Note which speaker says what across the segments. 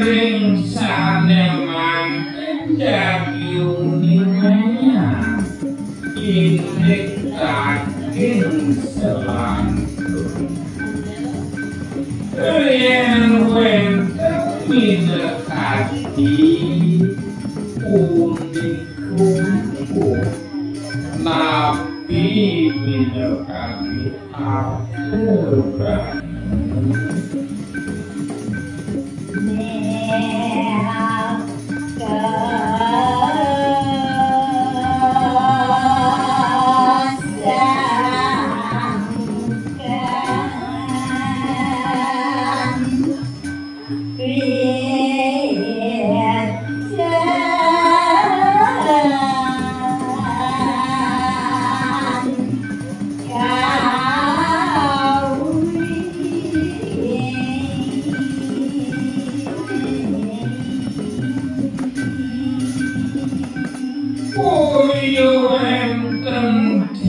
Speaker 1: sing saneman jadi unimanya indek daging selangkung yang wenten minekati unik kumpul nabi minekati aturan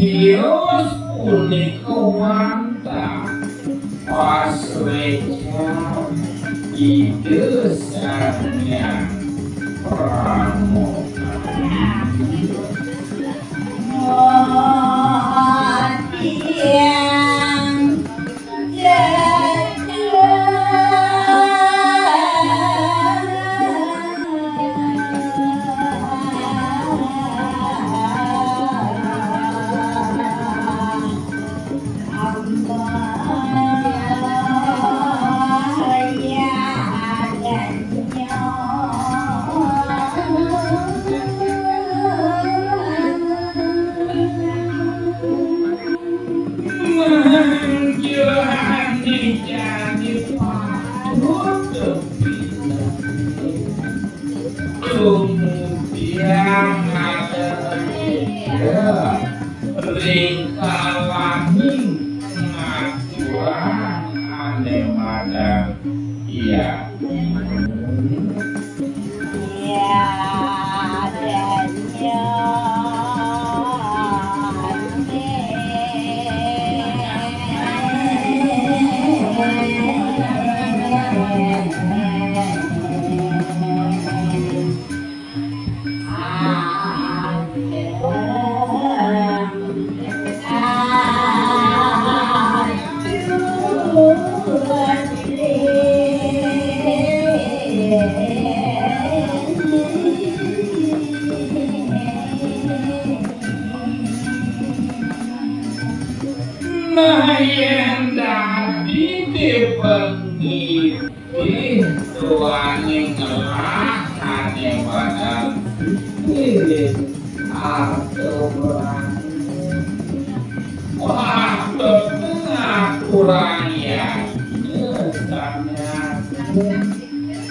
Speaker 1: Dios punika wanta pasweja idesanya pramoga kemudian ada ringkalani ngajuan ane madang iya yang dadi dipengi tuane ngelahane badan pilih aturan wah benar kurang ya nyesanya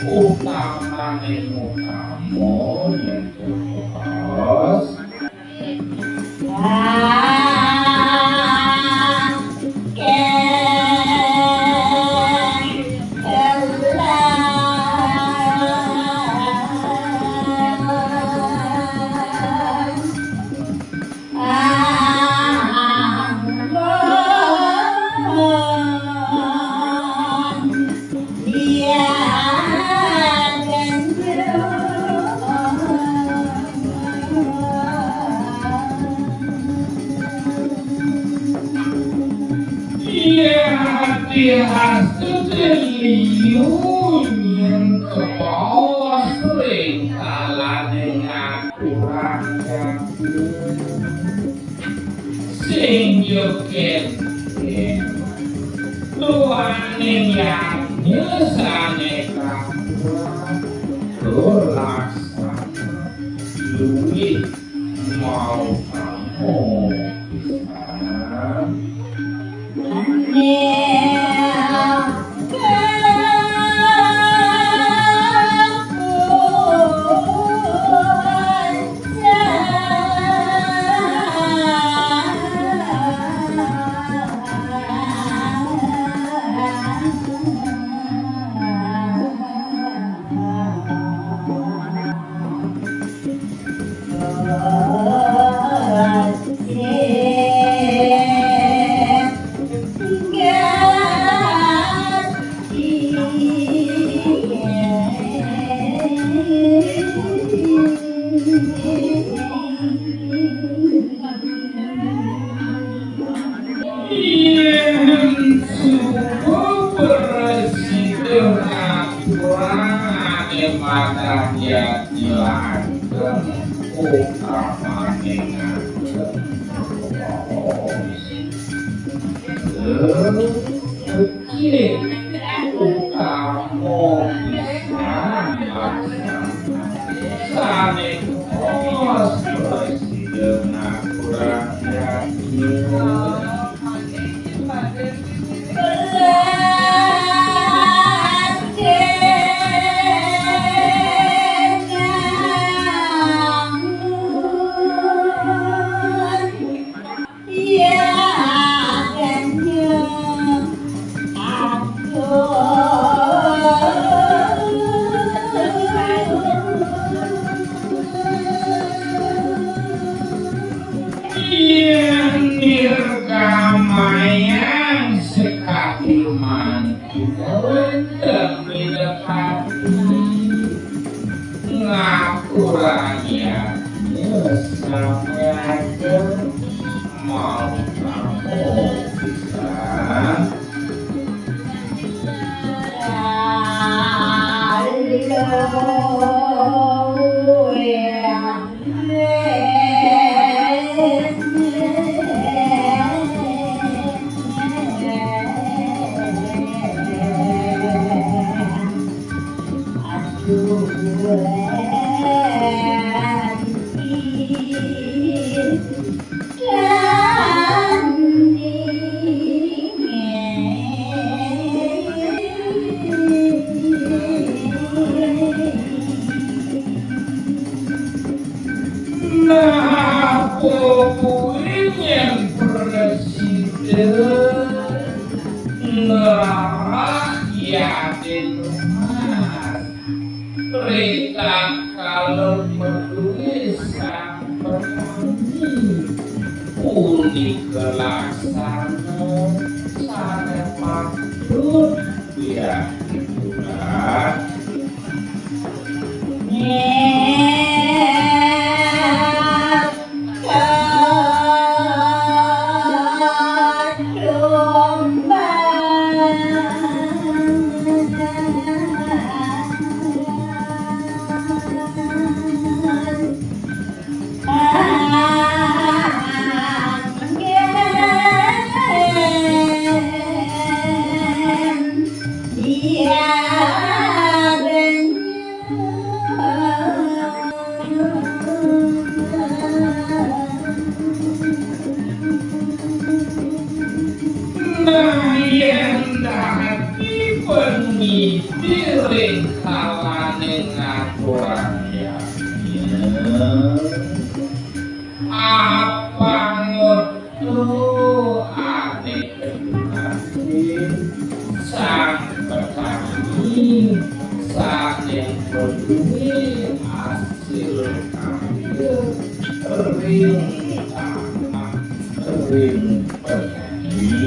Speaker 1: utamane kamu yang terus hasil liun ke bawah sering kalah dengan kurang sing yoken luane yang nyesane kapuran terlaksana luwih mau kamu mana dia dilakukan utama dengan kecil utama bisa saling kos presiden beryadnya. Yang sekali mantu demi dekati ngapurannya sampai mau kamu bisa yang presiden rakyat rumah berita kalau menulis petani unik kelaksana sana patut ya itulah yang dati pemikirin kawane ngaturannya apa ngutu ane kedunasi sang petani saking peduli hasil karya ring tanah ring petani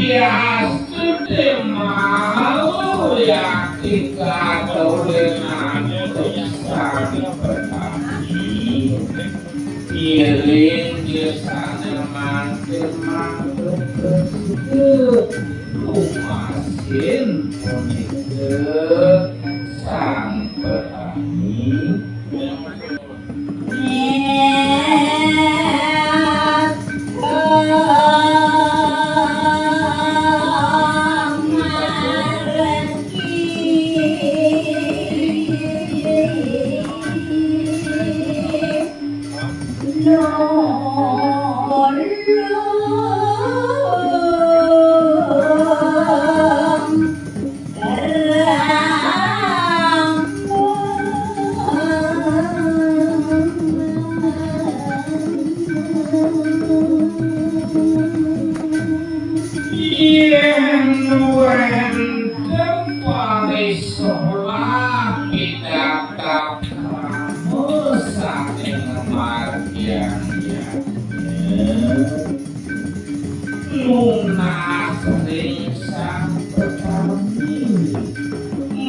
Speaker 1: Dia mau ya kita dengan sami petani iring di sana mantel lumasin unik sang petani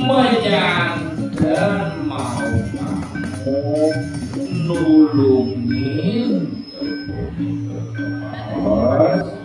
Speaker 1: Menyanyikan mau kamu nulungin terus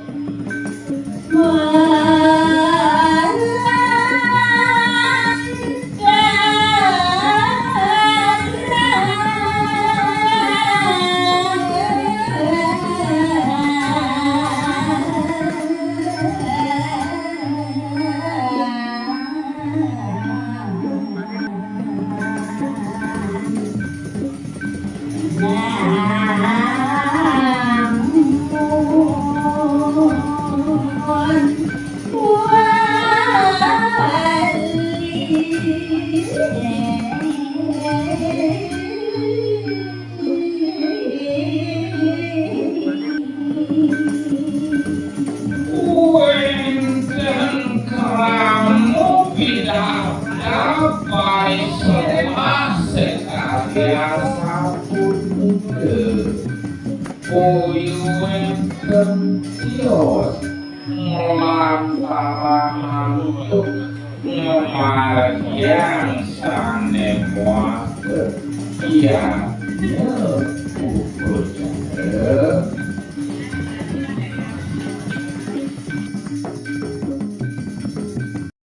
Speaker 1: yang sana muat ya